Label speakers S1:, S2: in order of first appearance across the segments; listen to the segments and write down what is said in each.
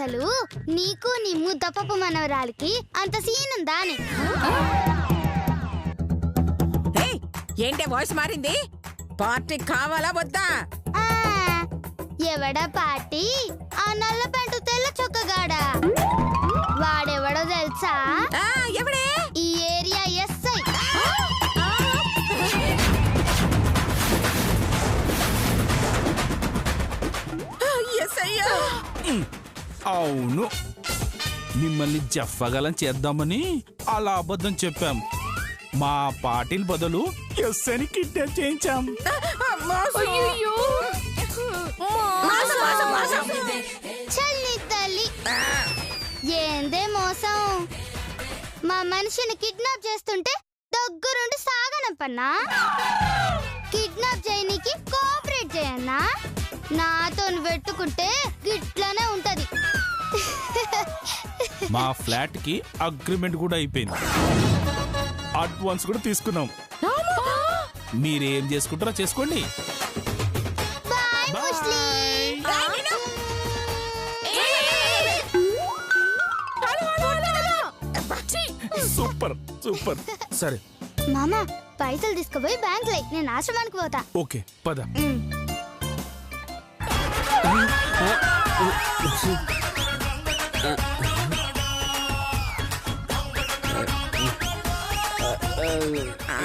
S1: అసలు నీకు నీ ముద్దపప్పు మనవరాలికి అంత సీన్ ఉందా అని.
S2: ఏంటే వాయిస్ మారింది? పార్టీ కావాలా వద్దా?
S1: ఎవడా పార్టీ? ఆ నల్ల పెంటు తెల్ల చొక్కగాడా. వాడెవడో తెలుసా?
S2: ఎవడే?
S1: ఈ ఏరియా ఎస్ఐ.
S3: అవును, మిమ్మల్ని జఫగలం చేద్దామని అలా అబద్ధం చెప్పాం. మా పార్టీల బదులు ఎస్ఐని కిడ్నాప్ చేయించాం.
S1: చల్లి తల్లి, ఏందే మోసం? మా మనిషిని కిడ్నాప్ చేస్తుంటే దగ్గరుండి సాగనంపన్నా? కిడ్నాప్ చేయనీకి కోఆపరేట్ చేయన్నా? నాతో పెట్టుకుంటే గిట్లనే ఉంటది.
S3: మా ఫ్లాట్ కి అగ్రిమెంట్ కూడా అయిపోయింది. అడ్వాన్స్ కూడా తీసుకున్నాం. మీరేం చేసుకుంటారో చేసుకోండి. Super super. సరే
S1: మామా, పైసలు తీసుకుపోయి బ్యాంక్ లై, నేను ఆశ్రమానికి పోతా.
S3: ఓకే పద.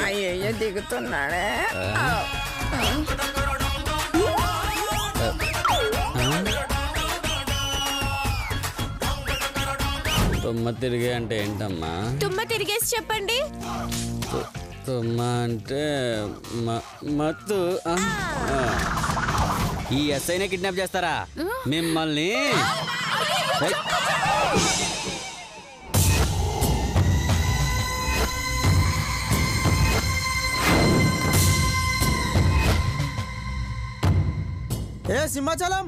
S2: అయ్యో దిగుతున్నాడే.
S4: తుమ్మ తిరిగే అంటే ఏంటమ్మా?
S5: తుమ్మ తిరిగేసి చెప్పండి.
S4: తుమ్మ అంటే మత్తు. ఈ ఎస్ఐనే కిడ్నాప్ చేస్తారా మిమ్మల్ని?
S6: ఏ సింహాచలం,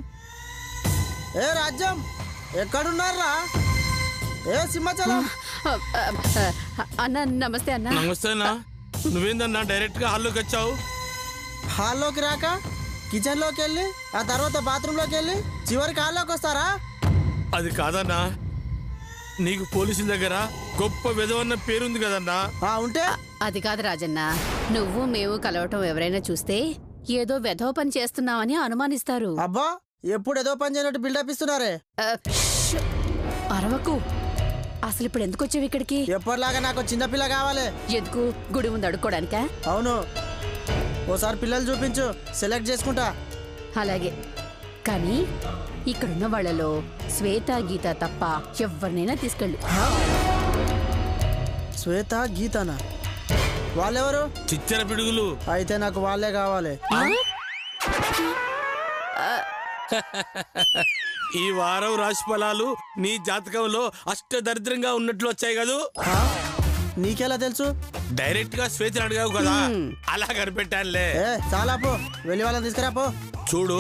S6: ఏ రాజ్యం, ఎక్కడున్నారా? ఏ సింహాచలం.
S5: అన్న నమస్తే. అన్న
S3: నమస్తే అన్న. నువ్వేందన్నా డైరెక్ట్ గా హాల్లోకి వచ్చావు?
S6: హాల్లోకి రాక కిచెన్ లోకి వెళ్ళి ఆ తర్వాత బాత్రూమ్ లోకి వెళ్ళి చివరికి హాల్లోకి వస్తారా?
S3: అది కాదన్నా, నీకు పోలీసుల దగ్గర గొప్ప విధవన్న పేరుంది కదన్నా.
S6: ఉంటే
S5: అది కాదు రాజన్న, నువ్వు మేము కలవటం ఎవరైనా చూస్తే ఏదో వెధవ పని చేస్తున్నావని అనుమానిస్తారు.
S6: అబ్బా, ఎప్పుడు ఏదో పని చేయనట్టు బిల్డప్ ఇస్తున్నారే.
S5: అరవకు. అసలు ఇప్పుడు ఎందుకు వచ్చావు ఇక్కడికి?
S6: ఎప్పటిలాగా నాకు చిన్నపిల్ల కావాలి.
S5: ఎందుకు? గుడి ముందు అడుక్కోడానికా?
S6: అవును. ఓసారి పిల్లలు చూపించు, సెలెక్ట్ చేసుకుంటా.
S5: అలాగే, కానీ ఇక్కడున్న వాళ్ళలో శ్వేత గీత తప్ప ఎవరినైనా తీసుకెళ్ళు.
S6: శ్వేత గీతనా? వాళ్ళెవరు?
S3: చిచ్చర పిడుగులు.
S6: అయితే నాకు వాళ్ళే కావాలి.
S3: ఈ వారం రాశి ఫలాలు నీ జాతకంలో అష్టదరిద్రంగా ఉన్నట్లు వచ్చాయి కదూ.
S6: నీకెలా తెలుసు?
S3: డైరెక్ట్ గా శ్వేతని అడిగావు కదా, అలా కనిపెట్టానులే.
S6: చాలా పో, వెళ్ళి వాళ్ళని తీసుకురా పో.
S3: చూడు,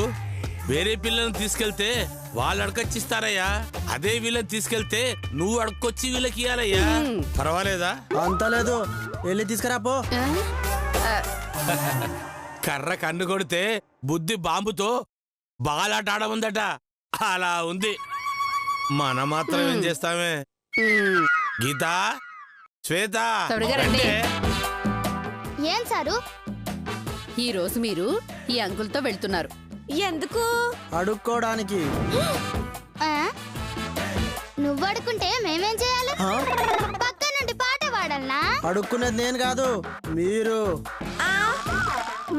S3: వేరే పిల్లల్ని తీసుకెళ్తే వాళ్ళు అడకొచ్చిస్తారయ్యా. అదే వీళ్ళని తీసుకెళ్తే నువ్వు అడకొచ్చి వీళ్ళకి ఇయ్యాలయ్యా. పర్వాలేదా?
S6: అంత లేదు, వెళ్ళి తీసుకురా పో.
S3: కర్ర కన్ను కొడితే బుద్ధి బాంబుతో బాలాట ఆడముందట, అలా ఉంది. మన మాత్రం ఏం చేస్తామే. గీత, శ్వేత,
S1: ఏం సారు?
S5: ఈ రోజు మీరు ఈ అంకుల్తో వెళ్తున్నారు.
S2: ఎందుకు?
S6: అడుక్కోడానికి.
S1: నువ్వు అడుక్కుంటే మేమేం చేయాలి? పక్క నుండి పాట పాడాలనా?
S6: అడుక్కునేది నేను కాదు, మీరు.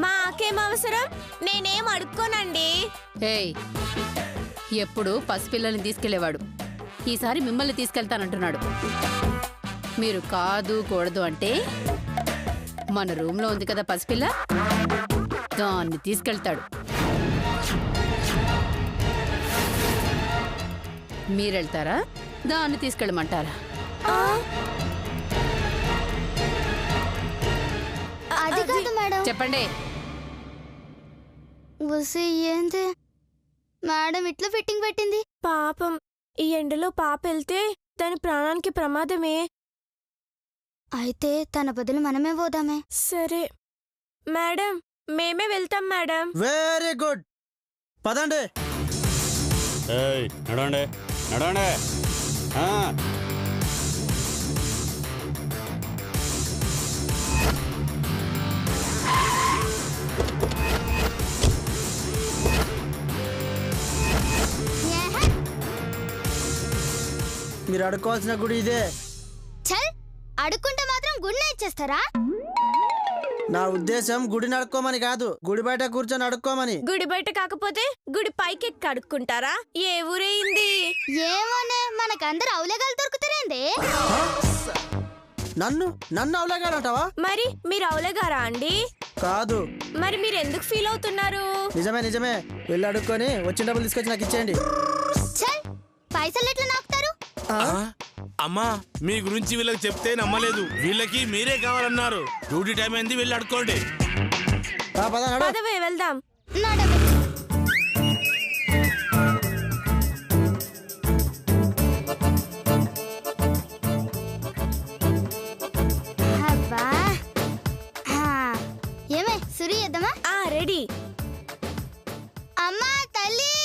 S2: మాకేం అవసరం? నేనేం అడుక్కోనండి.
S5: ఏయ్, ఎప్పుడు పసిపిల్లల్ని తీసుకెళ్లేవాడు, ఈసారి మిమ్మల్ని తీసుకెళ్తానంటున్నాడు. మీరు కాదు కూడదు అంటే మన రూమ్ లో ఉంది కదా పసిపిల్ల, దాన్ని తీసుకెళ్తాడు. మీరెళ్తారా, దాన్ని తీసుకెళ్ళమంటారా?
S1: అది కాదు మేడం.
S5: చెప్పండి.
S1: ఏంది మేడం ఇట్లా ఫిట్టింగ్ పెట్టింది?
S7: పాపం, ఈ ఎండలో పాప వెళ్తే దాని ప్రాణానికి ప్రమాదమే.
S1: అయితే తన బదులు మనమే పోదామే.
S7: సరే మేడం, మేమే వెళ్తాం మేడం.
S6: వెరీ గుడ్, పదండి.
S4: నడవండి. నడవండి.
S6: మీరు అడుక్కోవాల్సిన గుడి ఇదే.
S1: చల్, అడుక్కుంటే మాత్రం గుడినే ఇచ్చేస్తారా?
S6: నా ఉద్దేశం గుడిని అడుక్కోమని కాదు, గుడి బయట కూర్చొని అడుక్కోమని.
S7: గుడి బయట కాకపోతే గుడి పైకి అడుక్కుంటారా? ఏ ఊరేయింది?
S1: ఏమోనే, మనకందరు అవులేగాలు దొరుకుతారేంది?
S6: నన్ను అవలేగాడంటావా?
S7: మరి మీరు అవులేగారా అండి?
S6: కాదు.
S7: మరి మీరు ఎందుకు ఫీల్ అవుతున్నారు?
S6: నిజమే. వెళ్ళి అడుక్కొని వచ్చిన డబ్బులు తీసుకొచ్చి నాకు ఇచ్చేయండి.
S1: చల్, పైసలు ఎట్లా నాకుతారు?
S3: అమ్మా, మీ గురించి వీళ్ళకి చెప్తే నమ్మలేదు. వీళ్ళకి మీరే కావాలన్నారు. డ్యూటీ టైం అయింది, వెళ్ళి అడుక్కోండి.
S7: పదవే వెళ్దాం.
S1: నడవే. అబ్బా. ఏమే సురి చేద్దామా?
S7: రెడీ.
S1: అమ్మా తల్లి,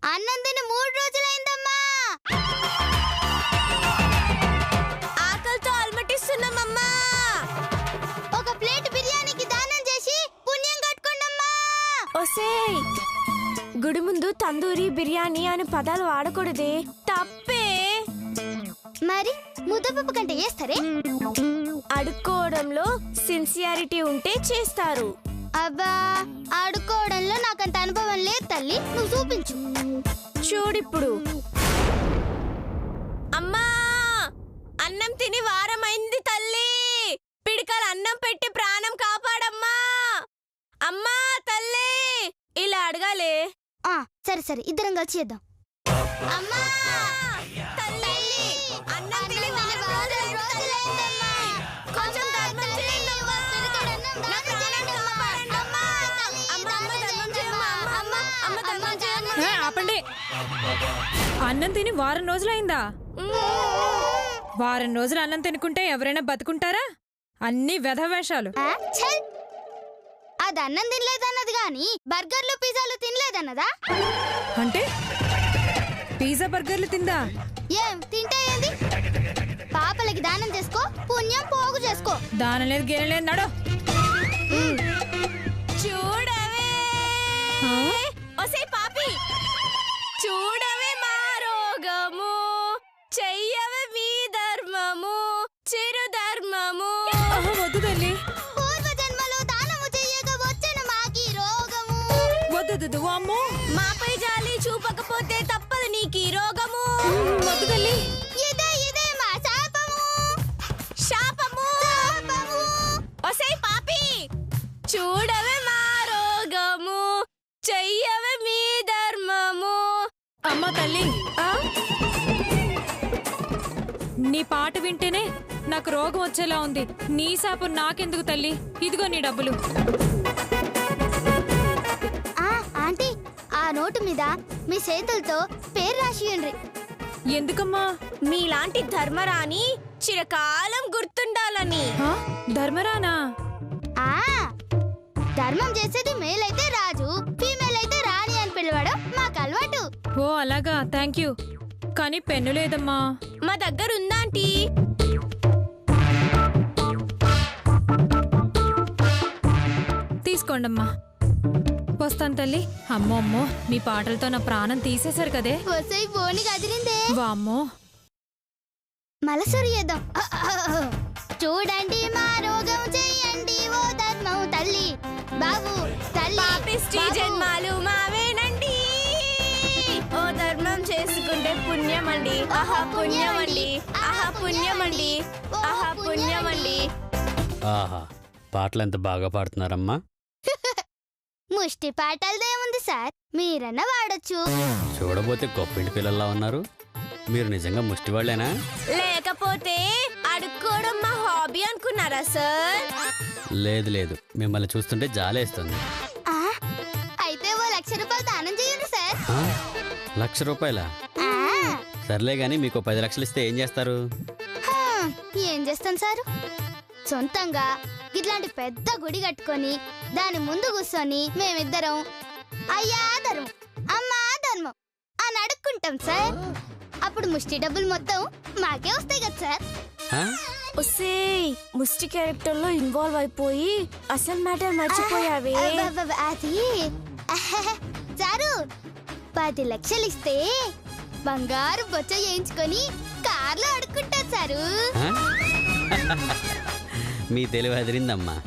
S1: అన్నం తిని 3 రోజులైందమ్మా.
S7: ఆకలితో అల్మటిస్తున్నామమ్మా.
S1: ఒక ప్లేట్ బిర్యానీకి దానం చేసి పుణ్యం కట్టుకోండమ్మా.
S7: ఒసేయ్, గుడి ముందు తందూరి బిర్యానీ అనే పదాలు వాడకూడదే, తప్పే.
S1: మరి ముద్దపప్పు కంటే చేస్తారే?
S7: అడుక్కోవడంలో సిన్సియారిటీ ఉంటే చేస్తారు.
S1: అబ్బా, ఆడుకోవడంలో నాకంత అనుభవం లేదు తల్లి, నువ్వు చూపించు.
S7: చూడిప్పుడు. అమ్మా, అన్నం తిని వారమైంది తల్లి. పిడికలు అన్నం పెట్టి ప్రాణం కాపాడమ్మా. అమ్మా తల్లి, ఇలా అడగాలే.
S1: సరే ఇద్దరం కలిసి చేద్దాం. అమ్మా
S7: తల్లి, అన్నం తిని వారం రోజులైందమ్మా. కొంచెం ధర్మం చేయండమ్మా. నా ప్రాణం కాపాడండమ్మా. అమ్మ ధర్మం చేయమ్మా. అమ్మ ధర్మం చేయమ్మా.
S8: ఆపండి. అన్నం తిని వారం రోజులైందా? వారం రోజులు అన్నం తినుకుంటే ఎవరైనా బతుకుంటారా? అన్ని వెధవేషాలు.
S1: అది అన్నం తినలేదన్నది గాని బర్గర్లు పిజ్జాలు తినలేదన్నదా?
S8: అంటే పిజ్జా బర్గర్లు తిందా?
S1: ఏం తింటే ఏంది? పాపలకి దానం చేసుకో, పుణ్యం పోగు చేసుకో.
S8: దానం లేదు గేనం లేదు, నడు.
S7: చూడవే ఒసే పాపి, చూడవే మా రోగము, చెయ్యవే మీ ధర్మము, చిరు ధర్మము.
S8: వద్దు తల్లి,
S1: పూర్వ జన్మలో దానము చెయ్యక వచ్చను మాకి రోగము.
S8: వద్దు. అమ్మో,
S7: మాపై జాలి చూపకపోతే తప్పదు నీకి రోగము.
S8: వద్దు తల్లి.
S1: ఇదే మా శాపము.
S7: ఒసే పాపి, చూడవే మా రోగము, చెయ్యవే మీ ధర్మము.
S8: అమ్మ తల్లి, నీ పాట వింటేనే నాకు రోగం వచ్చేలా ఉంది. నీ శాపం నాకెందుకు తల్లి? ఇదిగో నీ డబ్బులు.
S1: ఆంటీ, ఆ నోటు మీద మీ చేతులతో పేరు రాసియండి.
S8: ఎందుకమ్మా?
S7: మీలాంటి ధర్మరాణి చిరకాలం గుర్తుండాలని.
S8: ధర్మరానా?
S1: ధర్మం చేసేది మేల్ అయితే రాజు, ఫీమేల్ అయితే రాణి అని పిలవడం మాకు అలవాటు.
S8: ఓ అలాగా, థ్యాంక్ యూ. కానీ పెన్ను లేదమ్మా.
S7: మా దగ్గర ఉందా ఆంటీ?
S8: తీసుకోండమ్మా. వస్తాను తల్లి. అమ్మో, మీ పాటలతో నా ప్రాణం తీసేశారు కదే.
S1: వసై బోని కదిలిందే.
S8: వామ్మో,
S1: మలసరి చేద్దాం. చూడండి మా రోగం చెయ్యండి ఓ ధర్మం తల్లి బాబు తల్లి.
S7: పాపిష్టి జన్మాలు మావేనండి. ఓ ధర్మం చేసుకుంటే పుణ్యమండి. ఆహా పుణ్యమండి, ఆహా పుణ్యమండి, ఆహా పుణ్యమండి.
S4: ఆహా, పాటలు ఎంత బాగా పాడుతున్నారమ్మా.
S1: ముష్టి పాటలదేముంది సార్, మీరన్నా వాడొచ్చు.
S4: చూడబోతే గొప్పింటి పిల్లల్లా ఉన్నారు. మీరు నిజంగా ముష్టి వాళ్ళేనా?
S7: లేకపోతే అడుక్కోవడం మా హాబీ అనుకున్నారా సార్?
S4: లేదు, మిమ్మల్ని చూస్తుంటే జాలేస్తుంది.
S1: అయితే ఓ 1,00,000 రూపాయలు దానం చేయండి సార్.
S4: 1,00,000 రూపాయలా? సర్లే గాని మీకు 10 లక్షలు ఇస్తే ఏం చేస్తారు?
S1: ఏం చేస్తాను సార్, సొంతంగా ఇట్లాంటి పెద్ద గుడి కట్టుకొని దాని ముందు కూర్చొని మేమిద్దరం అయ్యా ధర్మం, అమ్మా ధర్మం అని అడుక్కుంటాం సార్. అప్పుడు ముష్టి డబ్బులు మొత్తం మాకే వస్తాయి కదా సార్.
S4: ఆ?
S7: ఒసే ముష్టి క్యారెక్టర్ లో ఇన్వాల్వ్ అయిపోయి అసలు మ్యాటర్ మర్చిపోయావే.
S1: అబ్బబ్బబ్బ, అది సారు 10 లక్షలు ఇస్తే బంగారు బొచ్చ చేయించుకొని కార్లో అడుక్కుంటా సారు.
S4: ఆ? మీ తెలివి అదిరిందమ్మా.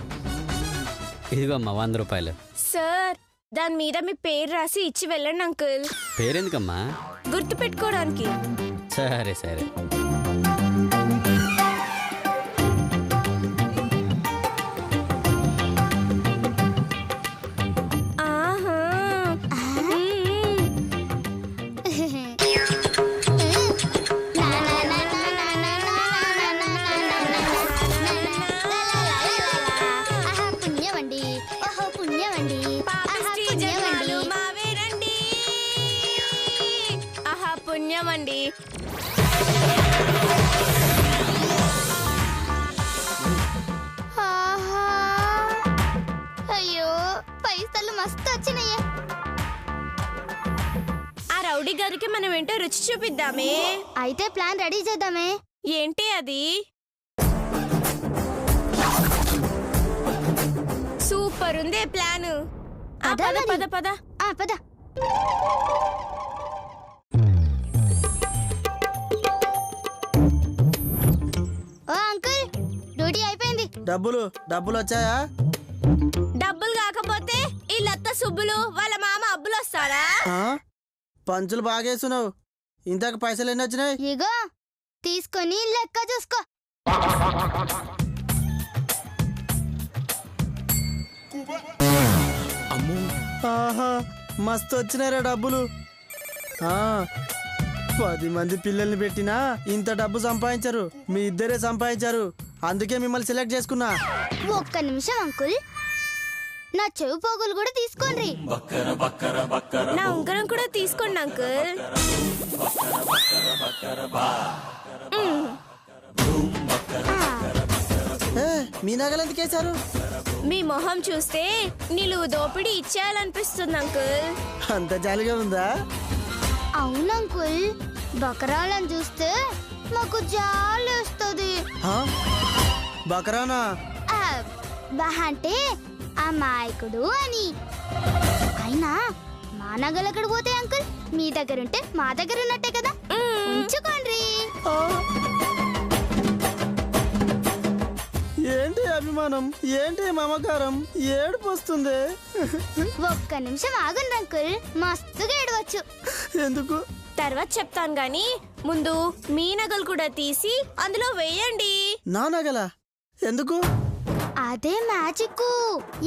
S4: ఇదిగోమ్మా 100 రూపాయలు.
S7: సార్ దాని మీద మీ పేరు రాసి ఇచ్చి వెళ్ళండి అంకుల్,
S4: పేరెందుకమ్మా?
S7: గుర్తు పెట్టుకోవడానికి.
S4: సరే సరే.
S7: ఆహా.
S1: ఆహా పుణ్యమండి, ఓహో పుణ్యమండి,
S7: పాపిష్టి జన్మలు మావేనండి. ఆహా పుణ్యమండి.
S1: ఆహా. అయ్యో పైసలు మస్తు వచ్చినాయే.
S7: ఆ రౌడీ గారికి మనం ఏంటో రుచి చూపిద్దామే.
S1: అయితే ప్లాన్ రెడీ చేద్దామే.
S7: ఏంటి అది? సూపర్ ఉందే ప్లాన్.
S1: అదా
S7: పద
S1: మరి.
S7: పద పద.
S1: పద. ఓ అంకుల్ డ్యూటీ అయిపోయింది.
S6: డబ్బులు వచ్చాయా?
S7: డబ్బులు కాకపోతే ఈ లత్త సుబ్బులు వాళ్ళ మామ అబ్బులు వస్తారా?
S6: ఆ? పంచులు బాగేస్తున్నావు. ఇంతకు పైసలు ఎన్ని వచ్చినాయి?
S1: ఇగో తీసుకొని లెక్క చూసుకో.
S3: అమ్మో,
S6: ఆహా మస్తు వచ్చినాయిరా డబ్బులు. 10 మంది పిల్లల్ని పెట్టినా ఇంత డబ్బు సంపాదించరు. మీ ఇద్దరే సంపాదించారు, అందుకే మిమ్మల్ని సెలెక్ట్ చేసుకున్నా.
S1: ఒక్క నిమిషం అంకుల్, నా చెవు పోగులు కూడా తీసుకోండి.
S7: నా ఉంగరం కూడా తీసుకోండి అంకుల్.
S6: మీ నగలు ఎందుకేశారు?
S7: మీ మొహం చూస్తే నిలువు దోపిడీ ఇచ్చేయాలనిపిస్తుంది అంకుల్.
S6: అంత జాలిగా ఉందా?
S1: అవును అంకుల్, బకరాలను చూస్తే మాకు జాలేస్తుంది.
S6: బకరానా?
S1: అంటే అమాయకుడు అని. అయినా మా నగలు ఎక్కడ పోతాయి అంకుల్? మీ దగ్గర ఉంటే మా దగ్గర ఉన్నట్టే కదా, ఉంచుకోండి.
S6: ఏంటి అభిమానం, ఏంటి మమకారం, ఏడుపు వస్తుంది.
S1: ఒక్క నిమిషం ఆగండి అంకుల్, మస్తుగా ఏడవచ్చు.
S6: ఎందుకు?
S7: తర్వాత చెప్తాను గాని ముందు మీ నగలు కూడా తీసి అందులో వేయండి.
S6: నా నగలా? ఎందుకు?
S1: అదే మ్యాజిక్.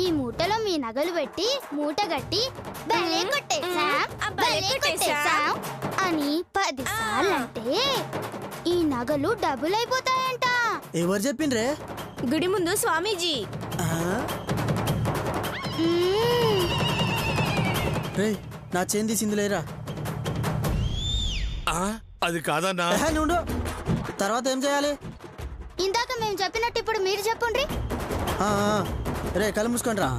S1: ఈ మూటలో మీ నగలు పెట్టి మూట గట్టి భలే కొట్టేశాం, భలే కొట్టేశాం అని 10 సార్లు అంటే ఈ నగలు డబుల్ అయిపోతాయంట.
S6: ఎవరు చెప్పిండ్రే?
S7: గుడి ముందు స్వామీజీ.
S6: రే నా చేన్ తీసింది లేరా?
S3: అది కాదన్నా.
S6: నుండు, తర్వాత ఏం చేయాలి?
S1: ఇందాక మేము చెప్పినట్టు ఇప్పుడు మీరు చెప్పండి.
S6: రే కళ్ళు మూసుకోండి రా.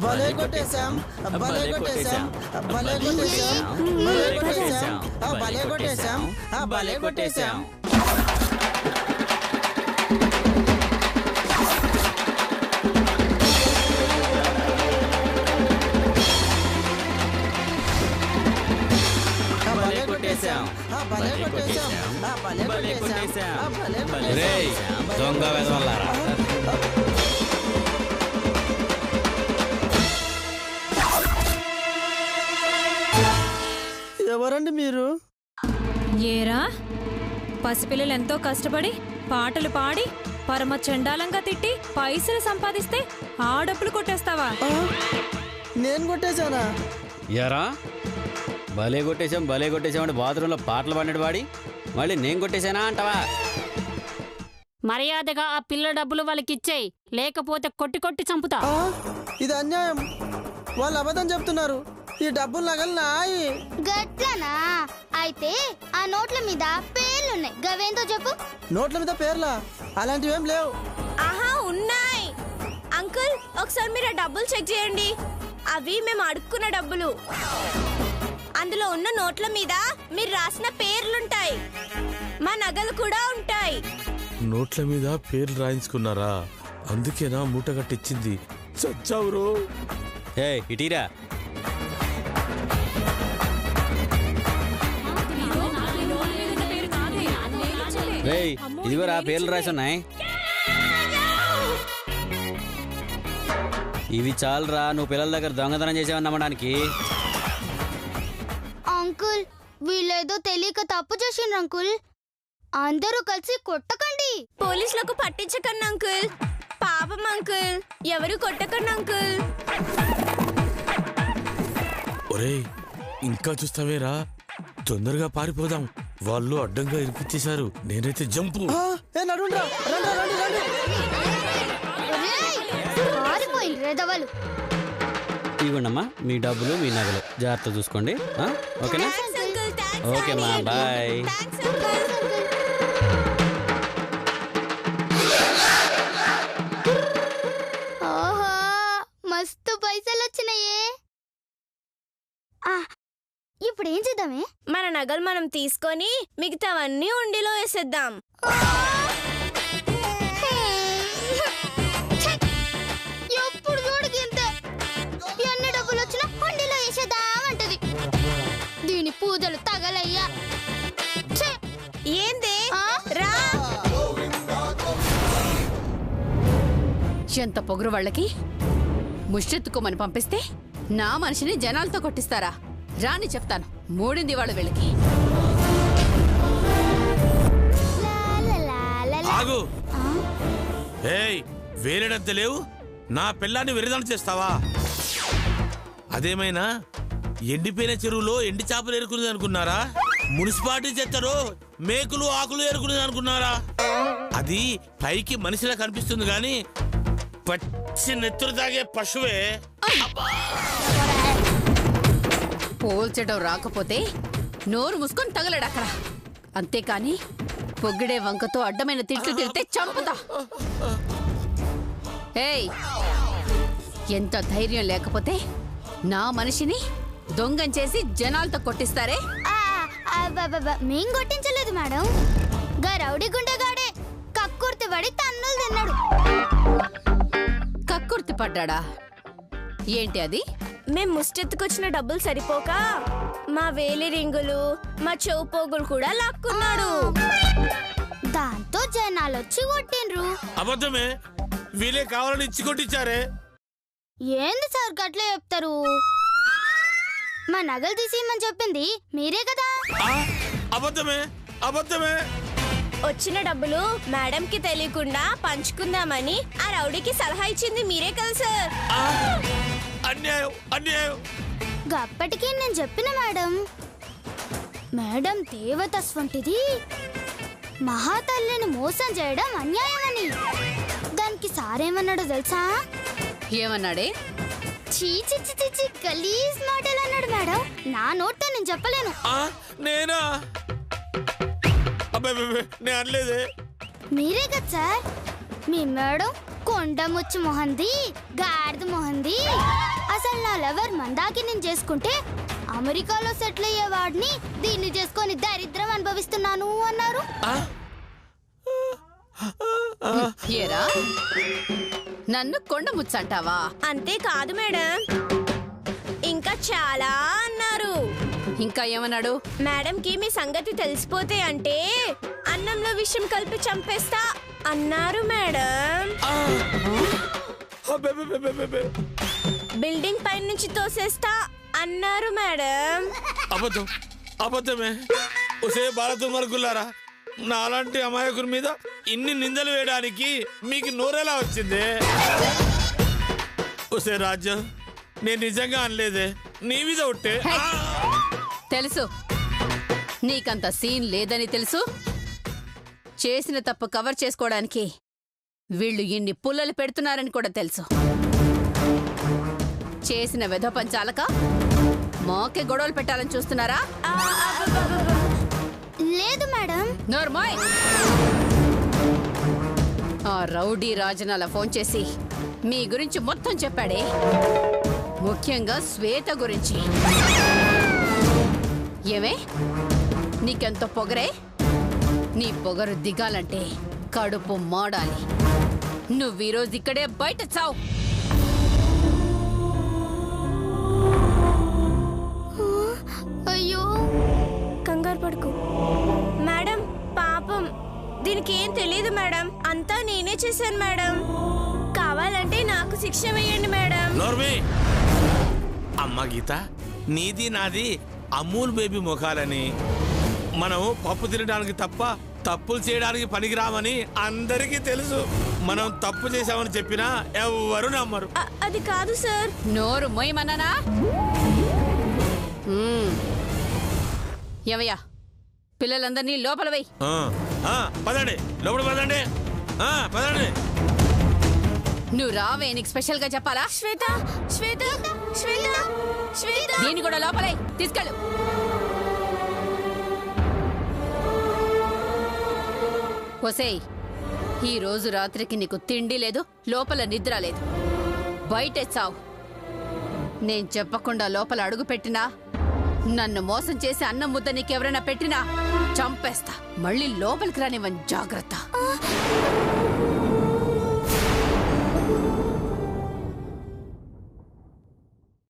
S6: భలే కొట్టేశాం, భలే కొట్టేశాం, భలే కొట్టేశాం, భలే కొట్టేశాం, భలే కొట్టేశాం, భలే కొట్టేశాం.
S4: దొంగ వెదవల్లారా.
S6: ఎవరండి మీరు?
S8: ఏరా పసిపిల్లలు ఎంతో కష్టపడి పాటలు పాడి పరమ చండాలంగా తిట్టి పైసలు సంపాదిస్తే ఆ డబ్బులు కొట్టేస్తావా?
S6: నేను కొట్టేశానా?
S4: ఎరా భలే కొట్టేశాం భలే కొట్టేశామంటే బాత్రూంలో పాటలు పాడినట్టు పాడి మళ్ళీ నేను కొట్టేశానా అంటావా?
S5: మర్యాదగా ఆ పిల్ల డబ్బులు వాళ్ళకి ఇచ్చేయి, లేకపోతే కొట్టి కొట్టి చంపుతా.
S6: ఇది అన్యాయం. వాళ్ళు అబద్ధం చెప్తున్నారు. ఈ డబ్బులు నగలు నాయి.
S1: గట్లనా? అయితే ఆ నోట్ల మీద పేర్లున్నాయి, గవేందో చెప్పు.
S6: నోట్ల మీద పేర్లా? అలాంటివేం లేవు.
S7: ఆహా ఉన్నాయి అంకుల్, ఒకసారి మీరు ఆ డబ్బులు చెక్ చేయండి. అవి మేము అడుక్కున్న డబ్బులు.
S2: అందులో ఉన్న నోట్ల మీద మీరు రాసిన పేర్లుంటాయి, మా నగలు కూడా ఉంటాయి.
S3: నోట్ల మీద పేర్లు రాయించుకున్నారా? అందుకేనా మూట కట్టించింది? చచ్చావురో.
S4: ఏ ఇటీరా. రేయ్ ఇదిగోరా పేర్లు రాసి ఉన్నాయి. ఇవి చాలరా నువ్వు పిల్లల దగ్గర దొంగతనం చేసావని నమ్మడానికి.
S1: అంకుల్ వీళ్ళేదో తెలియక తప్పు చేసిండ్రు అంకుల్. అందరూ కలిసి కొట్టకండి.
S2: పోలీసులకు పట్టించకండి అంకుల్. పాపం అంకుల్, ఎవరు కొట్టకండి అంకుల్.
S3: ఒరేయ్ ఇంకా చూస్తావేరా? తొందరగా పారిపోదాం. వాళ్ళు అడ్డంగా ఇరికిచ్చేశారు. నేనైతే జంపు.
S1: పారిపోయిండ్రు రెదవలు.
S4: ఇవ్వండమ్మా మీ డబ్బులు మీ నగలు జాగ్రత్త చూసుకోండి. ఓకేనా?
S2: థాంక్స్ అంకుల్, థాంక్స్
S4: ఓకే మా
S2: అండి.
S4: బాయ్.
S2: Thanks uncle.
S1: ఓహో మస్తు పైసలు వచ్చినాయే. ఇప్పుడు ఏం చేద్దామే?
S2: మన నగలు మనం తీసుకొని మిగతావన్నీ ఉండిలో వేసేద్దాం.
S1: ఎప్పుడు చూడకింతే. ఎన్ని డబ్బులు వచ్చినా హండీలో వేసేద్దామంటది. దీని పూజలు తగలయ్యా. ఛే!
S2: ఏందే
S1: ఆ?
S2: రా.
S5: ఎంత పొగరు వాళ్ళకి. ముష్టెత్తుకోమని పంపిస్తే నా మనిషిని జనాలతో కొట్టిస్తారా? రాని చెప్తాను, మూడింది వాళ్ళ వీళ్ళకి.
S1: లా లా లా లా లా.
S3: ఆగు.
S1: ఆ?
S3: ఏయ్ వేరేడంత లేవు, నా పిల్లాన్ని విరదన చేస్తావా? అదేమైనా ఎండిపోయిన చెరువులో ఎండి చేపలు ఎరుకునేది అనుకున్నారా? మున్సిపాలిటీ చెత్తలో మేకులు ఆకులు ఎరుకునేది అనుకున్నారా? అది పైకి మనిషిలా కనిపిస్తుంది గాని పచ్చి నెత్తురు తాగే పశువే.
S5: పోల్చడం రాకపోతే నోరు మూసుకొని తగలడు అక్కడ. అంతేకాని పొగిడే వంకతో అడ్డమైన తిట్లు తిడితే చంపుతా. ఏయ్ ఎంత ధైర్యం లేకపోతే నా మనిషిని దొంగం చేసి జనాలతో కొట్టిస్తారే?
S1: మేం కొట్టించలేదు మేడం. గా రౌడీ గుండెగాడే కక్కుర్తి పడి తన్నులు తిన్నాడు.
S5: కక్కుర్తి పడ్డాడా? ఏంటి అది?
S2: మేం ముష్టెత్తుకొచ్చిన డబ్బులు సరిపోక మా వేలి రింగులు, మా చెవుపోగులు కూడా లాక్కున్నాడు.
S1: దాంతో జనాలు వచ్చి కొట్టిండ్రు.
S3: అబద్ధమే, వీలే కావాలని ఇచ్చి కొట్టించారే.
S1: ఏంది సార్ గట్లే చెప్తారు? మా నగలు తీసేయమని చెప్పింది మీరే కదా.
S3: అబద్ధమే అబద్ధమే.
S2: వచ్చిన డబ్బులు మేడం కి తెలియకుండా పంచుకుందామని ఆ రౌడీకి సలహా ఇచ్చింది మీరే కదా సార్.
S3: అన్యాయం అన్యాయం.
S1: గప్పటికి నేను చెప్పిన మేడం దేవత వంటిది, మహాతల్లిని మోసం చేయడం అన్యాయమని. దానికి సారేమన్నాడో తెలుసా?
S5: ఏమన్నాడే?
S1: చీచి చిచి గలీజ్ మాటలు అన్నాడు మేడం. నా నోట్తో నేను చెప్పలేను.
S3: నేనా? నేను అనలేదే.
S1: మీరే కదా సార్. మీ మేడం కొండ ముచ్చు మొహంది, గాడిద మొహంది. అసలు నా లవర్ మందాకి నేను చేసుకుంటే అమెరికాలో సెటిల్ అయ్యేవాడిని దీన్ని చేసుకొని దరిద్రం అనుభవిస్తున్నాను అన్నారు.
S5: ఏరా నన్ను కొండ ముచ్చంటావా?
S2: అంతేకాదు మేడం, ఇంకా చాలా అన్నారు.
S5: ఇంకా ఏమన్నాడు?
S2: మేడం కి మీ సంగతి తెలిసిపోతే అంటే అన్నంలో విషం కలిపి చంపేస్తా అన్నారు మేడం. బిల్డింగ్ పై నుంచి తోసేస్తా అన్నారు మేడం.
S3: అబద్ధం అబద్ధమే. ఒసే బాలతుమరుకులారా, నాలాంటి అమాయకుని మీద ఇన్ని నిందలు వేయడానికి మీకు నోరెలా వచ్చింది? ఒసే రాజ్యం, నేను నిజంగా అనలేదే, నీ మీద ఒట్టే.
S5: తెలుసు నీకంత సీన్ లేదని తెలుసు. చేసిన తప్పు కవర్ చేసుకోవడానికి వీళ్ళు ఇన్ని పుల్లలు పెడుతున్నారని కూడా తెలుసు. చేసిన వెధపంచాలక మాకే గొడవలు పెట్టాలని చూస్తున్నారా?
S1: లేదు మేడం.
S5: నోర్మాయ్. ఆ రౌడీ రాజన్ అలా ఫోన్ చేసి మీ గురించి మొత్తం చెప్పాడే, ముఖ్యంగా శ్వేత గురించి. ఏమే నీకెంత పొగరే? నీ పొగరు దిగాలంటే కడుపు మాడాలి. నువ్వు ఈరోజు ఇక్కడే బయట చావు.
S1: అయ్యో
S7: కంగారు పడుకో
S2: మేడం పాపం దీనికి ఏం తెలియదు మేడం. అంతా నేనే చేశాను మేడం. కావాలంటే నాకు శిక్ష వేయండి మేడం.
S3: నోర్మి అమ్మ గీత, నీది నాది అమూల్ బేబీ ముఖాలని, మనం పప్పు తినడానికి తప్ప తప్పులు చేయడానికి పనికిరామని అందరికీ తెలుసు. మనం తప్పు చేశామని చెప్పినా ఎవ్వరు నమ్మరు.
S2: అది కాదు సార్.
S5: నోరు మొయ్యమన్నానా? ఏవయ్యా, పిల్లలందరినీ లోపల వెయ్యి.
S3: పదండి, లోపల పదండి, పదండి.
S5: నువ్వు రావే, నీకు స్పెషల్ గా చెప్పాలా?
S2: శ్వేత శ్వేత శ్వేత శ్వేత
S5: దీన్ని కూడా లోపలే తీసుకెళ్ళు. ఒసేయ్, ఈ రోజు రాత్రికి నీకు తిండి లేదు, లోపల నిద్ర లేదు. బయటే చావు. నేను చెప్పకుండా లోపల అడుగు పెట్టినా, నన్ను మోసం చేసి అన్నం ముద్ద నీకెవరైనా పెట్టినా చంపేస్తా. మళ్ళీ లోపలికి రానివ్వని, జాగ్రత్త.